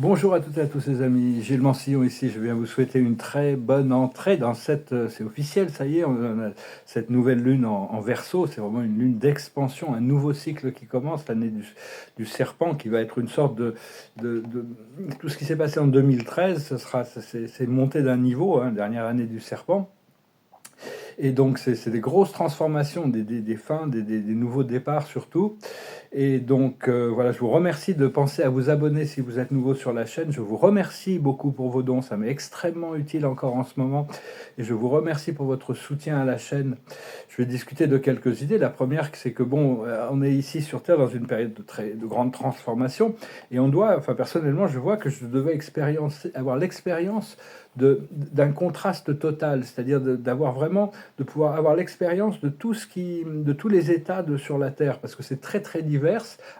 Bonjour à toutes et à tous les amis, Gilles Mansillon ici, je viens vous souhaiter une très bonne entrée dans c'est officiel, ça y est, on a cette nouvelle lune en Verseau, c'est vraiment une lune d'expansion, un nouveau cycle qui commence, l'année du serpent, qui va être une sorte de tout ce qui s'est passé en 2013, c'est une montée d'un niveau, hein, dernière année du serpent. Et donc, c'est des grosses transformations, des fins, des nouveaux départs surtout. Et donc, voilà, je vous remercie de penser à vous abonner si vous êtes nouveau sur la chaîne. Je vous remercie beaucoup pour vos dons, ça m'est extrêmement utile encore en ce moment. Et je vous remercie pour votre soutien à la chaîne. Je vais discuter de quelques idées. La première, c'est que bon, on est ici sur Terre dans une période de grande transformation. Et on doit, enfin personnellement, je vois que je devais avoir l'expérience d'un contraste total, c'est-à-dire d'avoir vraiment, de pouvoir avoir l'expérience de de tous les états sur la Terre, parce que c'est très très divers,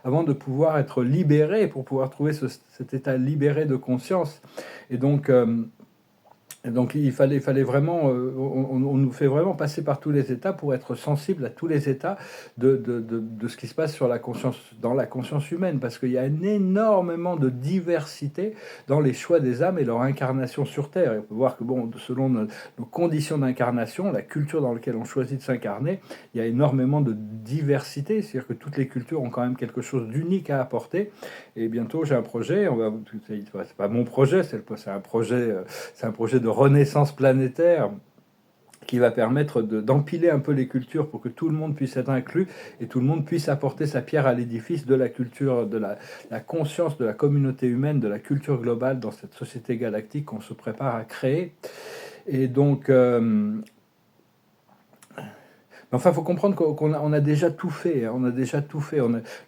avant de pouvoir être libéré, pour pouvoir trouver cet état libéré de conscience. Et donc il fallait vraiment, on nous fait vraiment passer par tous les états pour être sensible à tous les états de ce qui se passe dans la conscience humaine, parce qu'il y a énormément de diversité dans les choix des âmes et leur incarnation sur Terre. Et on peut voir que bon, selon nos conditions d'incarnation, la culture dans laquelle on choisit de s'incarner, il y a énormément de diversité, c'est-à-dire que toutes les cultures ont quand même quelque chose d'unique à apporter. Et bientôt j'ai un projet, c'est pas mon projet, c'est un projet de renaissance planétaire qui va permettre d'empiler un peu les cultures pour que tout le monde puisse être inclus et tout le monde puisse apporter sa pierre à l'édifice de la culture, la conscience de la communauté humaine, de la culture globale dans cette société galactique qu'on se prépare à créer. Et donc, enfin, il faut comprendre qu'on a déjà tout fait. On a déjà tout fait.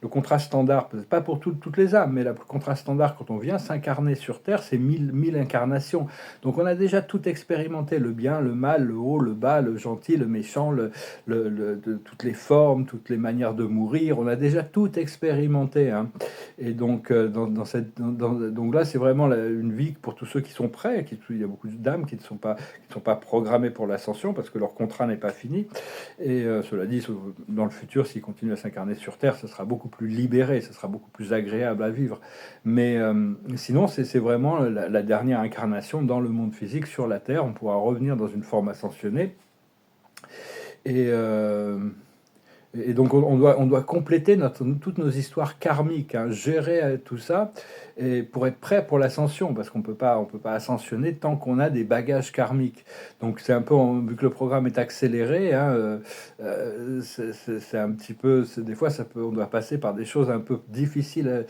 Le contrat standard, peut-être pas pour toutes les âmes, mais le contrat standard, quand on vient s'incarner sur Terre, c'est 1000 incarnations. Donc on a déjà tout expérimenté, le bien, le mal, le haut, le bas, le gentil, le méchant, toutes les formes, toutes les manières de mourir. On a déjà tout expérimenté, hein. Et donc, donc là, c'est vraiment une vie pour tous ceux qui sont prêts. Il y a beaucoup d'âmes qui ne sont pas programmées pour l'ascension parce que leur contrat n'est pas fini. Et cela dit, dans le futur, s'il continue à s'incarner sur Terre, ce sera beaucoup plus libéré, ce sera beaucoup plus agréable à vivre. Mais sinon, c'est vraiment la dernière incarnation dans le monde physique sur la Terre. On pourra revenir dans une forme ascensionnée. Et, donc on doit compléter toutes nos histoires karmiques, hein, gérer tout ça, et pour être prêt pour l'ascension, parce qu'on on peut pas ascensionner tant qu'on a des bagages karmiques. Donc c'est un peu, vu que le programme est accéléré, hein, c'est un petit peu, des fois on doit passer par des choses un peu difficiles,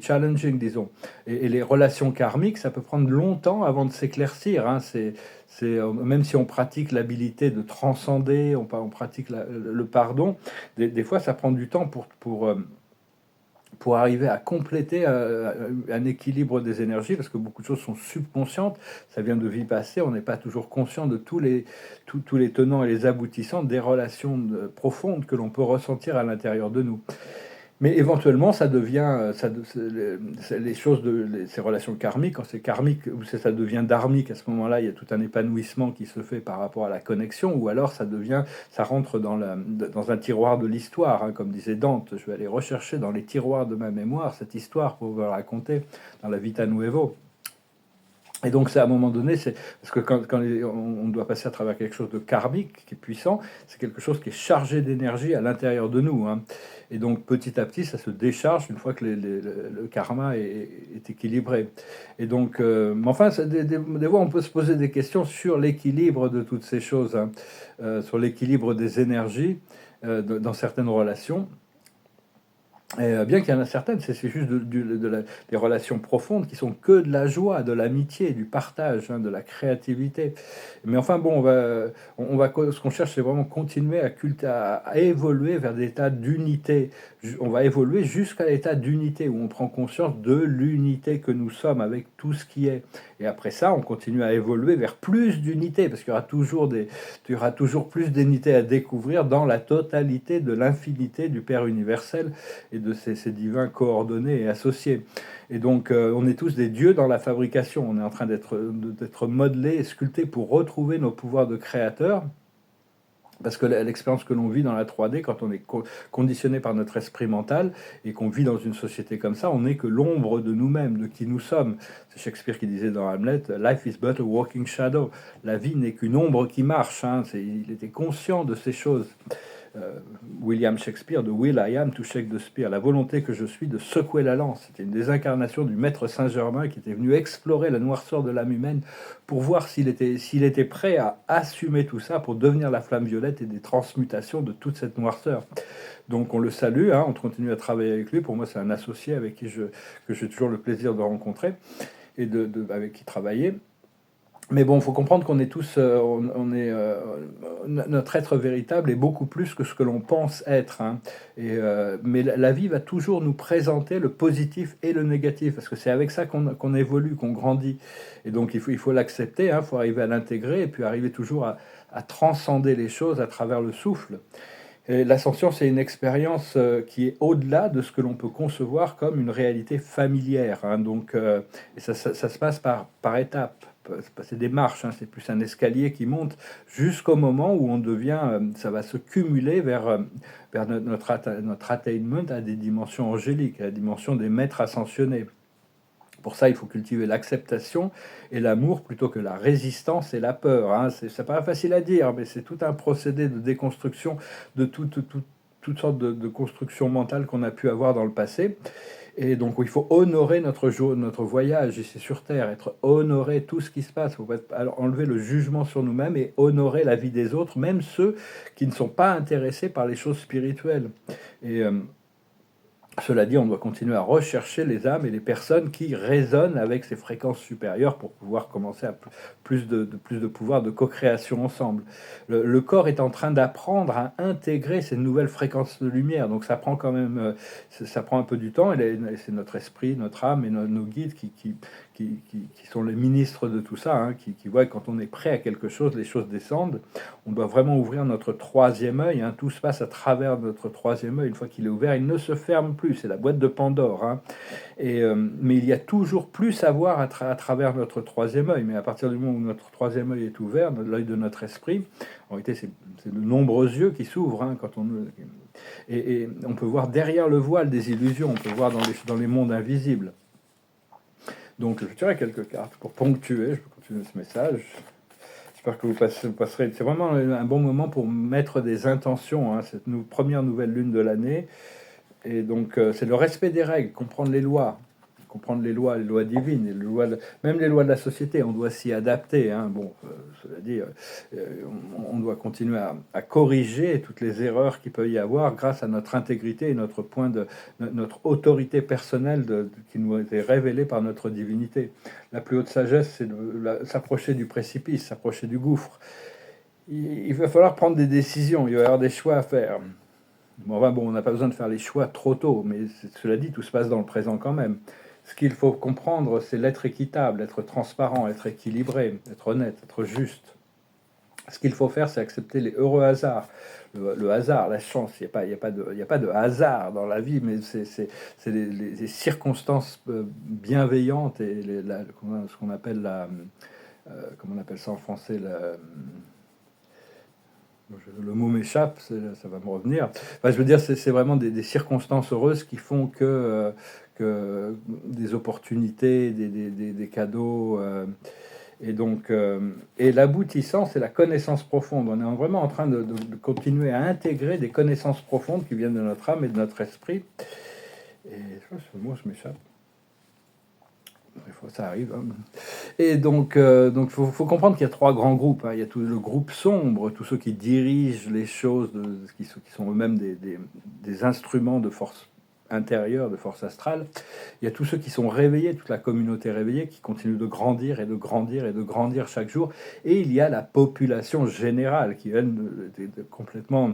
challenging, disons. Et les relations karmiques, ça peut prendre longtemps avant de s'éclaircir, hein. Même si on pratique l'habilité de transcender, on pratique le pardon, des fois ça prend du temps pour arriver à compléter un équilibre des énergies, parce que beaucoup de choses sont subconscientes, ça vient de vie passée, on n'est pas toujours conscient de tous les tenants et les aboutissants des relations profondes que l'on peut ressentir à l'intérieur de nous. Mais éventuellement, ça devient, les choses ces relations karmiques, quand c'est karmique, ou ça devient dharmique, à ce moment-là, il y a tout un épanouissement qui se fait par rapport à la connexion, ou alors ça rentre dans un tiroir de l'histoire, hein, comme disait Dante. Je vais aller rechercher dans les tiroirs de ma mémoire cette histoire pour vous la raconter dans la Vita Nuevo. Et donc, c'est à un moment donné, c'est parce que quand on doit passer à travers quelque chose de karmique, qui est puissant, c'est quelque chose qui est chargé d'énergie à l'intérieur de nous, hein. Et donc, petit à petit, ça se décharge une fois que le karma est équilibré. Et donc, mais enfin, des fois, on peut se poser des questions sur l'équilibre de toutes ces choses, hein, sur l'équilibre des énergies dans certaines relations. Et bien qu'il y en a certaines, c'est juste des relations profondes qui sont que de la joie, de l'amitié, du partage, hein, de la créativité. Mais enfin bon, ce qu'on cherche, c'est vraiment continuer à évoluer vers des états d'unité. On va évoluer jusqu'à l'état d'unité où on prend conscience de l'unité que nous sommes avec tout ce qui est. Et après ça, on continue à évoluer vers plus d'unité, parce qu'il y aura toujours plus d'unité à découvrir dans la totalité de l'infinité du Père universel et de ces divins coordonnés et associés. Et donc, on est tous des dieux dans la fabrication. On est en train d'être modelés et sculptés pour retrouver nos pouvoirs de créateurs. Parce que l'expérience que l'on vit dans la 3D, quand on est conditionné par notre esprit mental et qu'on vit dans une société comme ça, on n'est que l'ombre de nous-mêmes, de qui nous sommes. C'est Shakespeare qui disait dans Hamlet, Life is but a walking shadow. La vie n'est qu'une ombre qui marche. Hein. Il était conscient de ces choses. William Shakespeare, de Will I am to shake the spear, la volonté que je suis de secouer la lance. C'était une des incarnations du maître Saint-Germain qui était venu explorer la noirceur de l'âme humaine pour voir s'il était prêt à assumer tout ça pour devenir la flamme violette et des transmutations de toute cette noirceur. Donc on le salue, hein, on continue à travailler avec lui. Pour moi, c'est un associé avec qui que j'ai toujours le plaisir de rencontrer et avec qui travailler. Mais bon, il faut comprendre qu'on est tous, notre être véritable est beaucoup plus que ce que l'on pense être. Hein. Mais la vie va toujours nous présenter le positif et le négatif, parce que c'est avec ça qu'on évolue, qu'on grandit. Et donc il faut l'accepter, il faut arriver à l'intégrer, et puis arriver toujours à transcender les choses à travers le souffle. Et l'ascension, c'est une expérience qui est au-delà de ce que l'on peut concevoir comme une réalité familière. Hein. Donc, et ça se passe par étapes. C'est des marches, hein, c'est plus un escalier qui monte jusqu'au moment où on devient, ça va se cumuler vers notre attainment à des dimensions angéliques, à la dimension des maîtres ascensionnés. Pour ça, il faut cultiver l'acceptation et l'amour plutôt que la résistance et la peur. Hein. Ça paraît facile à dire, mais c'est tout un procédé de déconstruction de toutes sortes de constructions mentales qu'on a pu avoir dans le passé. Et donc, il faut honorer notre voyage ici sur Terre, honorer tout ce qui se passe. Il faut enlever le jugement sur nous-mêmes et honorer la vie des autres, même ceux qui ne sont pas intéressés par les choses spirituelles. Et cela dit, on doit continuer à rechercher les âmes et les personnes qui résonnent avec ces fréquences supérieures pour pouvoir commencer à plus de pouvoir de co-création ensemble. Le corps est en train d'apprendre à intégrer ces nouvelles fréquences de lumière, donc ça prend quand même, ça prend un peu du temps, et c'est notre esprit, notre âme et nos guides qui sont les ministres de tout ça, hein, qui voient que quand on est prêt à quelque chose, les choses descendent. On doit vraiment ouvrir notre troisième œil, hein. Tout se passe à travers notre troisième œil. Une fois qu'il est ouvert, il ne se ferme plus. C'est la boîte de Pandore. Hein. Mais il y a toujours plus à voir à travers notre troisième œil. Mais à partir du moment où notre troisième œil est ouvert, l'œil de notre esprit, en réalité, c'est de nombreux yeux qui s'ouvrent. Hein, et on peut voir derrière le voile des illusions. On peut voir dans les mondes invisibles. Donc, je tirerai quelques cartes pour ponctuer. Je peux continuer ce message. J'espère que vous passerez. C'est vraiment un bon moment pour mettre des intentions. Hein, cette première nouvelle lune de l'année. Et donc, c'est le respect des règles, comprendre les lois divines, même les lois de la société. On doit s'y adapter. Hein. Bon, cela dit, on doit continuer à corriger toutes les erreurs qu'il peut y avoir grâce à notre intégrité et notre notre autorité personnelle qui nous a été révélée par notre divinité. La plus haute sagesse, c'est de s'approcher du précipice, s'approcher du gouffre. Il va falloir prendre des décisions, il va y avoir des choix à faire. Bon, on n'a pas besoin de faire les choix trop tôt, mais cela dit, tout se passe dans le présent quand même. Ce qu'il faut comprendre, c'est l'être équitable, être transparent, être équilibré, être honnête, être juste. Ce qu'il faut faire, c'est accepter les heureux hasards. Le hasard, la chance, il n'y a pas de hasard dans la vie, mais c'est les circonstances bienveillantes et ce qu'on appelle comment on appelle ça en français, le mot m'échappe, ça va me revenir. Enfin, je veux dire, c'est vraiment des circonstances heureuses qui font que des opportunités, des cadeaux. Et donc, et l'aboutissant, c'est la connaissance profonde. On est vraiment en train de continuer à intégrer des connaissances profondes qui viennent de notre âme et de notre esprit. Et ce mot, je m'échappe. Des fois, ça arrive. Hein. Et donc, faut comprendre qu'il y a trois grands groupes. Hein. Il y a tout le groupe sombre, tous ceux qui dirigent les choses, qui sont eux-mêmes des instruments de force intérieure, de force astrale. Il y a tous ceux qui sont réveillés, toute la communauté réveillée, qui continue de grandir et de grandir et de grandir chaque jour. Et il y a la population générale qui, elle, est complètement...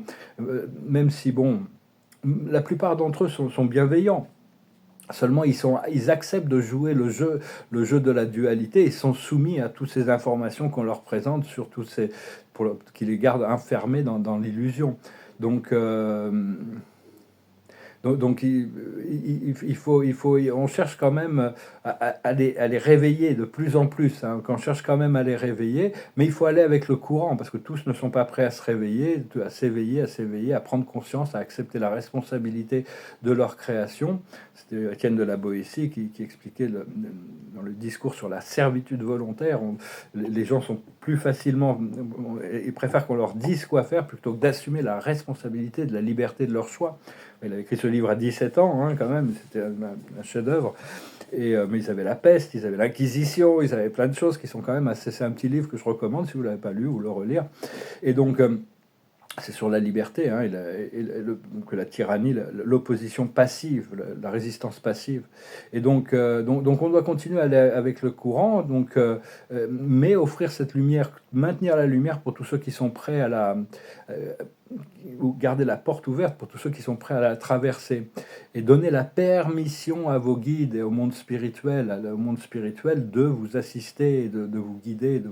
même si, bon, la plupart d'entre eux sont bienveillants. Seulement, ils acceptent de jouer le jeu de la dualité. Ils sont soumis à toutes ces informations qu'on leur présente, surtout qui les gardent enfermés dans l'illusion. Donc, Donc on cherche quand même à les réveiller de plus en plus, hein, on cherche quand même à les réveiller, mais il faut aller avec le courant, parce que tous ne sont pas prêts à se réveiller, à prendre conscience, à accepter la responsabilité de leur création. C'était Étienne de la Boétie qui expliquait dans le discours sur la servitude volontaire, les gens sont plus facilement, ils préfèrent qu'on leur dise quoi faire plutôt que d'assumer la responsabilité de la liberté de leur choix. Il a écrit ce livre à 17 ans, hein, quand même, c'était un chef-d'œuvre. Mais ils avaient la peste, ils avaient l'Inquisition, ils avaient plein de choses qui sont quand même assez... C'est un petit livre que je recommande si vous ne l'avez pas lu ou le relire. Et donc, c'est sur la liberté, hein, donc la tyrannie, l'opposition passive, la résistance passive. Et donc on doit continuer à aller avec le courant, mais offrir cette lumière, maintenir la lumière pour tous ceux qui sont prêts à ou garder la porte ouverte pour tous ceux qui sont prêts à la traverser, et donner la permission à vos guides et au monde spirituel, de vous assister, de vous guider.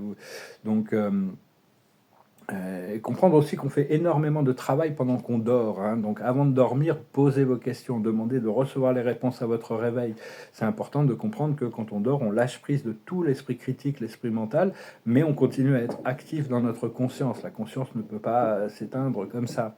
Et comprendre aussi qu'on fait énormément de travail pendant qu'on dort, hein. Donc avant de dormir, posez vos questions, demandez de recevoir les réponses à votre réveil. C'est important de comprendre que quand on dort, on lâche prise de tout l'esprit critique, l'esprit mental, mais on continue à être actif dans notre conscience. La conscience ne peut pas s'éteindre comme ça.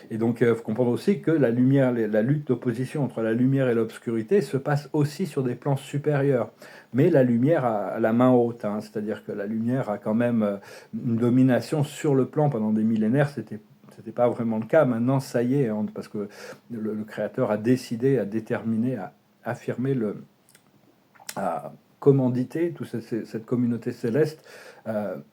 Et donc il faut comprendre aussi que la lumière, la lutte d'opposition entre la lumière et l'obscurité se passe aussi sur des plans supérieurs. Mais la lumière a la main haute, hein, c'est-à-dire que la lumière a quand même une domination sur le plan pendant des millénaires. C'était pas vraiment le cas. Maintenant, ça y est, hein, parce que le Créateur a décidé, a déterminé, a affirmé, a commandité toute cette communauté céleste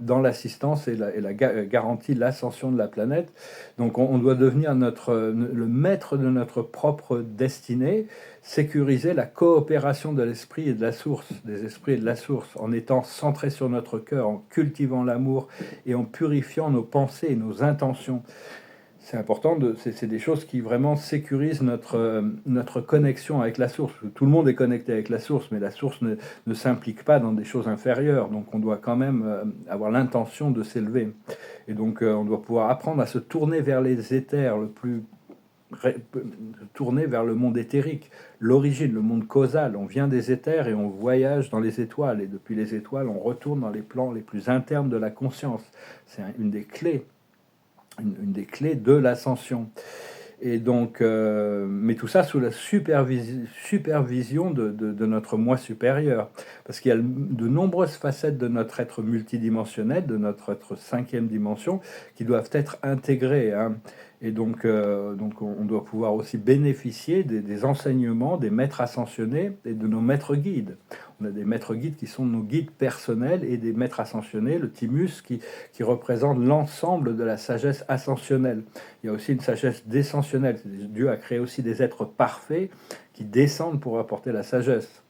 dans l'assistance et la garantie l'ascension de la planète. Donc on doit devenir le maître de notre propre destinée, sécuriser la coopération de l'esprit et de la source, des esprits et de la source, en étant centré sur notre cœur, en cultivant l'amour et en purifiant nos pensées et nos intentions. C'est important, c'est des choses qui vraiment sécurisent notre connexion avec la source. Tout le monde est connecté avec la source, mais la source ne s'implique pas dans des choses inférieures. Donc on doit quand même avoir l'intention de s'élever. Et donc on doit pouvoir apprendre à se tourner vers les éthers, tourner vers le monde éthérique, l'origine, le monde causal. On vient des éthers et on voyage dans les étoiles. Et depuis les étoiles, on retourne dans les plans les plus internes de la conscience. C'est une des clés. Une des clés de l'ascension. Et donc, mais tout ça sous la supervision de notre moi supérieur. Parce qu'il y a de nombreuses facettes de notre être multidimensionnel, de notre être cinquième dimension, qui doivent être intégrées, hein. Et donc on doit pouvoir aussi bénéficier des enseignements des maîtres ascensionnés et de nos maîtres guides. On a des maîtres guides qui sont nos guides personnels et des maîtres ascensionnés, le Timus, qui représente l'ensemble de la sagesse ascensionnelle. Il y a aussi une sagesse descensionnelle. Dieu a créé aussi des êtres parfaits qui descendent pour apporter la sagesse.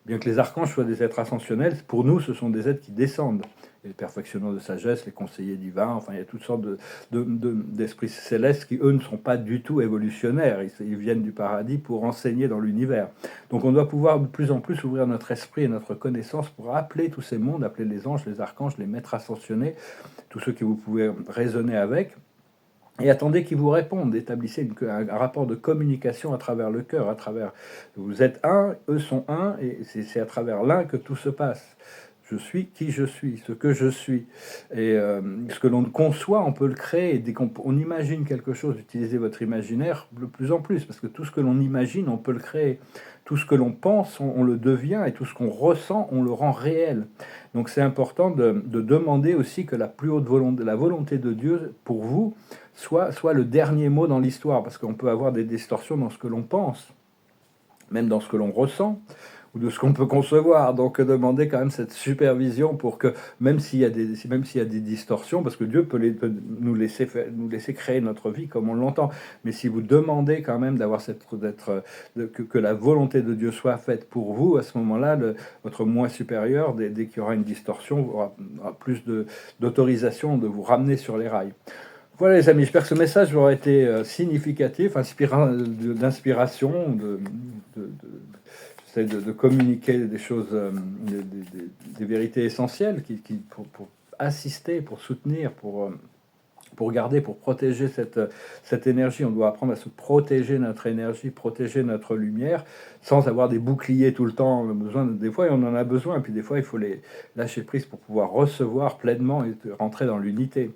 Bien que les archanges soient des êtres ascensionnels, pour nous, ce sont des êtres qui descendent. Les perfectionneurs de sagesse, les conseillers divins, enfin, il y a toutes sortes d'esprits célestes qui, eux, ne sont pas du tout évolutionnaires. Ils viennent du paradis pour enseigner dans l'univers. Donc on doit pouvoir de plus en plus ouvrir notre esprit et notre connaissance pour appeler tous ces mondes, appeler les anges, les archanges, les maîtres ascensionnés, tous ceux que vous pouvez raisonner avec. Et attendez qu'ils vous répondent, établissez un rapport de communication à travers le cœur, à travers... Vous êtes un, eux sont un, et c'est à travers l'un que tout se passe. Je suis qui je suis, ce que je suis. Et ce que l'on conçoit, on peut le créer. Dès qu'on imagine quelque chose, utilisez votre imaginaire de plus en plus, parce que tout ce que l'on imagine, on peut le créer. Tout ce que l'on pense, on le devient, et tout ce qu'on ressent, on le rend réel. Donc c'est important de demander aussi que la plus haute volonté, la volonté de Dieu pour vous, soit le dernier mot dans l'histoire, parce qu'on peut avoir des distorsions dans ce que l'on pense, même dans ce que l'on ressent, ou de ce qu'on peut concevoir. Donc demander quand même cette supervision pour que, même s'il y a des distorsions, parce que Dieu peut nous laisser créer notre vie comme on l'entend, mais si vous demandez quand même d'avoir que la volonté de Dieu soit faite pour vous, à ce moment-là, votre moi supérieur, dès qu'il y aura une distorsion, aura plus d'autorisation de vous ramener sur les rails. Voilà les amis, j'espère que ce message aura été significatif, d'inspiration, j'essaie de communiquer des choses, des vérités essentielles pour assister, pour soutenir, pour pour protéger cette énergie. On doit apprendre à se protéger notre énergie, protéger notre lumière, sans avoir des boucliers tout le temps. On a besoin, des fois, on en a besoin, et puis des fois, il faut les lâcher prise pour pouvoir recevoir pleinement et rentrer dans l'unité.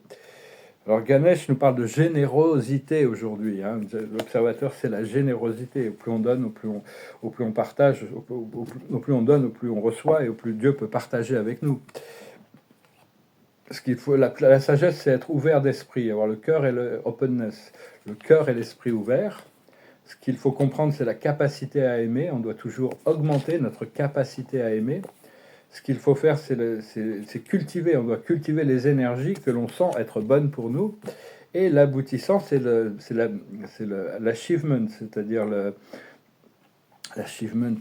Alors Ganesh nous parle de générosité aujourd'hui. Hein. L'observateur, c'est la générosité. Au plus on donne, au plus on partage, au plus on donne, au plus on reçoit, et au plus Dieu peut partager avec nous. Ce qu'il faut, la sagesse, c'est être ouvert d'esprit, avoir le cœur et le openness, le cœur et l'esprit ouvert. Ce qu'il faut comprendre, c'est la capacité à aimer. On doit toujours augmenter notre capacité à aimer. Ce qu'il faut faire, c'est cultiver. On doit cultiver les énergies que l'on sent être bonnes pour nous. Et l'aboutissant, c'est l'achievement, c'est-à-dire l'achievement,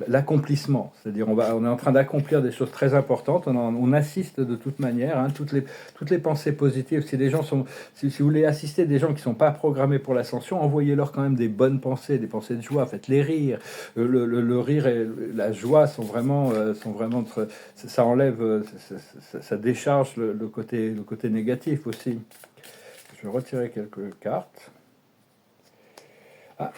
l'accomplissement, c'est-à-dire on est en train d'accomplir des choses très importantes, on assiste de toute manière, hein, toutes les pensées positives. Si les gens si vous voulez assister des gens qui sont pas programmés pour l'ascension, envoyez-leur quand même des bonnes pensées, des pensées de joie, faites-les rire. Le rire et la joie sont vraiment ça enlève, ça décharge le côté négatif aussi. Je vais retirer quelques cartes. Ah,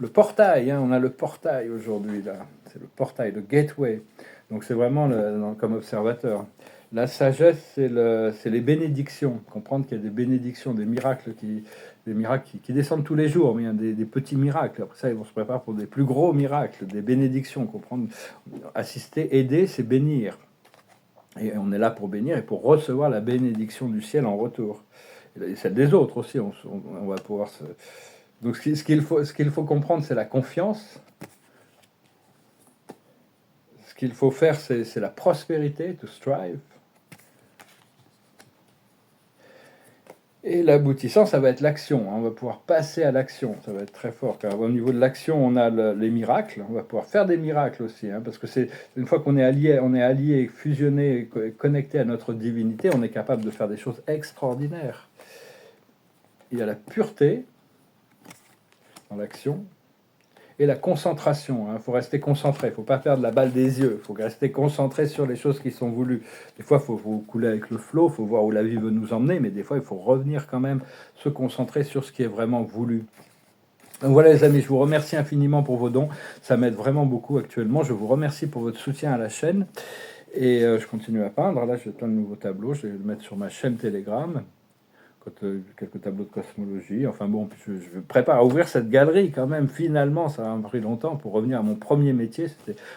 le portail, hein, on a le portail aujourd'hui là. C'est le portail, le gateway. Donc c'est vraiment comme observateur. La sagesse, c'est les bénédictions. Comprendre qu'il y a des bénédictions, des miracles qui descendent tous les jours. Mais il y a des petits miracles. Après ça, ils vont se préparer pour des plus gros miracles, des bénédictions. Comprendre, assister, aider, c'est bénir. Et on est là pour bénir et pour recevoir la bénédiction du ciel en retour. Et celle des autres aussi. On va pouvoir se... Donc ce qu'il faut comprendre, c'est la confiance. Ce qu'il faut faire, c'est la prospérité, to strive. Et l'aboutissant, ça va être l'action. On va pouvoir passer à l'action. Ça va être très fort. Car au niveau de l'action, on a les miracles. On va pouvoir faire des miracles aussi. Hein, parce que c'est une fois qu'on est allié, fusionné, connecté à notre divinité, on est capable de faire des choses extraordinaires. Il y a la pureté dans l'action. Et la concentration, il faut rester concentré, il ne faut pas perdre la balle des yeux, il faut rester concentré sur les choses qui sont voulues. Des fois, il faut couler avec le flot, il faut voir où la vie veut nous emmener, mais des fois, il faut revenir quand même, se concentrer sur ce qui est vraiment voulu. Donc voilà les amis, je vous remercie infiniment pour vos dons, ça m'aide vraiment beaucoup actuellement, je vous remercie pour votre soutien à la chaîne, et je continue à peindre, là j'ai plein de nouveaux tableaux, je vais le mettre sur ma chaîne Telegram. Quelques tableaux de cosmologie. Enfin bon, je me prépare à ouvrir cette galerie quand même. Finalement, ça a pris longtemps pour revenir à mon premier métier.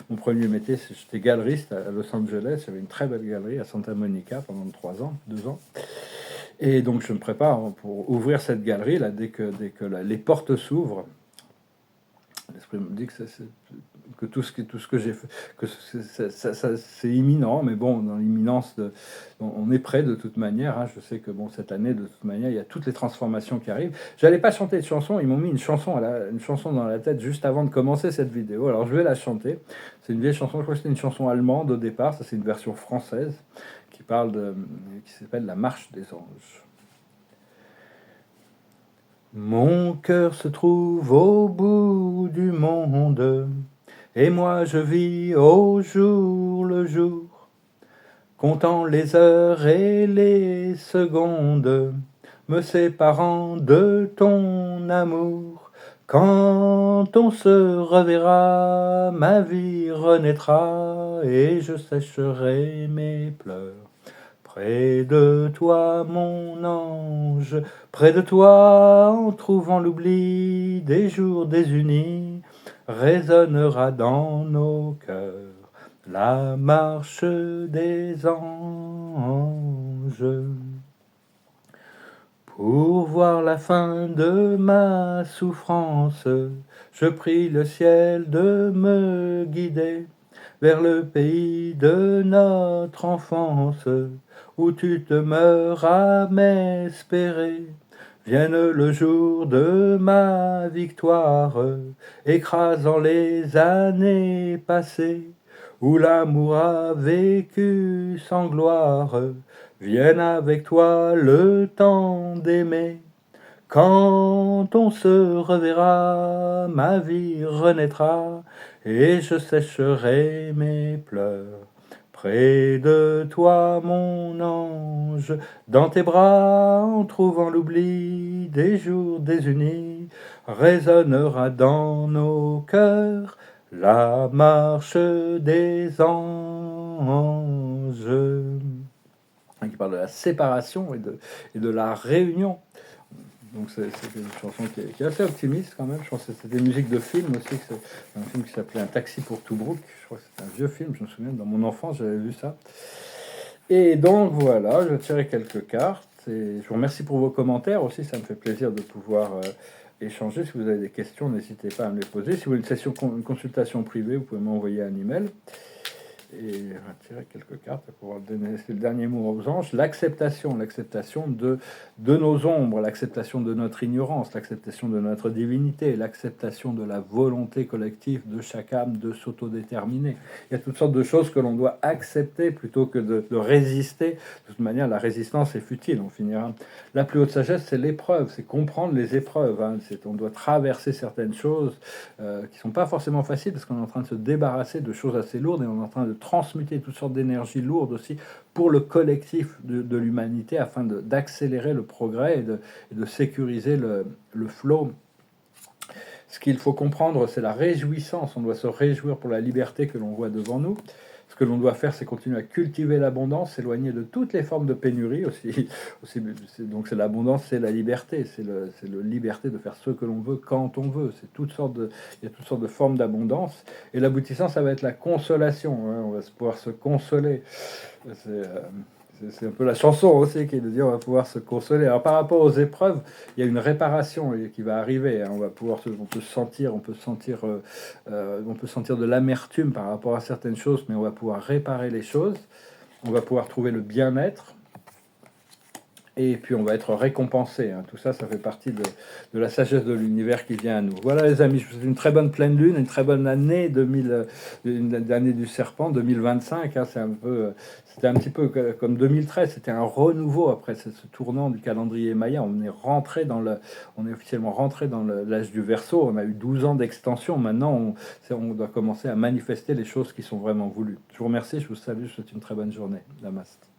Mon premier métier, j'étais galeriste à Los Angeles. J'avais une très belle galerie à Santa Monica pendant 2 ans. Et donc, je me prépare pour ouvrir cette galerie là dès que les portes s'ouvrent. L'esprit me dit que tout ce que j'ai fait, que c'est imminent, mais bon, dans l'imminence, on est prêt de toute manière. Hein. Je sais que bon, cette année, de toute manière, il y a toutes les transformations qui arrivent. J'allais pas chanter de chanson, ils m'ont mis une chanson dans la tête juste avant de commencer cette vidéo. Alors je vais la chanter. C'est une vieille chanson, je crois que c'était une chanson allemande au départ. Ça, c'est une version française qui s'appelle La Marche des Anges. Mon cœur se trouve au bout du monde, et moi je vis au jour le jour, comptant les heures et les secondes, me séparant de ton amour. Quand on se reverra, ma vie renaîtra, et je sécherai mes pleurs. Près de toi, mon ange, près de toi, en trouvant l'oubli des jours désunis, résonnera dans nos cœurs la marche des anges. Pour voir la fin de ma souffrance, je prie le ciel de me guider vers le pays de notre enfance, où tu demeures à m'espérer. Vienne le jour de ma victoire, écrasant les années passées, où l'amour a vécu sans gloire. Vienne avec toi le temps d'aimer. Quand on se reverra, ma vie renaîtra, et je sécherai mes pleurs. Près de toi, mon ange, dans tes bras, en trouvant l'oubli des jours désunis, résonnera dans nos cœurs la marche des anges. Qui parle de la séparation et de la réunion. Donc c'est une chanson qui est assez optimiste quand même. Je pense que c'était une musique de film aussi. C'est un film qui s'appelait Un taxi pour Tobruk. Je crois que c'est un vieux film, je me souviens, dans mon enfance j'avais vu ça. Et donc voilà, je vais tirer quelques cartes. Et je vous remercie pour vos commentaires aussi, ça me fait plaisir de pouvoir échanger. Si vous avez des questions, n'hésitez pas à me les poser. Si vous voulez une consultation privée, vous pouvez m'envoyer un email. Et je vais tirer quelques cartes pour pouvoir donner le dernier mot aux anges. L'acceptation de nos ombres, l'acceptation de notre ignorance, l'acceptation de notre divinité, l'acceptation de la volonté collective de chaque âme de s'autodéterminer. Il y a toutes sortes de choses que l'on doit accepter plutôt que de résister. De toute manière, la résistance est futile, on finira. La plus haute sagesse, c'est l'épreuve, c'est comprendre les épreuves. Hein. On doit traverser certaines choses qui ne sont pas forcément faciles parce qu'on est en train de se débarrasser de choses assez lourdes et on est en train de transmuter toutes sortes d'énergies lourdes aussi pour le collectif de l'humanité afin d'accélérer le progrès et de sécuriser le flow. Ce qu'il faut comprendre, c'est la réjouissance. On doit se réjouir pour la liberté que l'on voit devant nous. Ce que l'on doit faire, c'est continuer à cultiver l'abondance, s'éloigner de toutes les formes de pénurie aussi. Donc c'est l'abondance, c'est la liberté, c'est la liberté de faire ce que l'on veut quand on veut. Il y a toutes sortes de formes d'abondance. Et l'aboutissant, ça va être la consolation. Hein. On va pouvoir se consoler. C'est un peu la chanson aussi qui est de dire on va pouvoir se consoler. Alors par rapport aux épreuves, il y a une réparation qui va arriver. Hein. On peut sentir de l'amertume par rapport à certaines choses, mais on va pouvoir réparer les choses. On va pouvoir trouver le bien-être. Et puis on va être récompensé. Hein. Tout ça, ça fait partie de la sagesse de l'univers qui vient à nous. Voilà les amis, je vous souhaite une très bonne pleine lune, une très bonne année l'année du serpent 2025. Hein. C'était un petit peu comme 2013, c'était un renouveau après ce tournant du calendrier maya. On est officiellement rentré dans l'âge du Verseau. On a eu 12 ans d'extension. Maintenant, on doit commencer à manifester les choses qui sont vraiment voulues. Je vous remercie, je vous salue, je vous souhaite une très bonne journée. Namaste.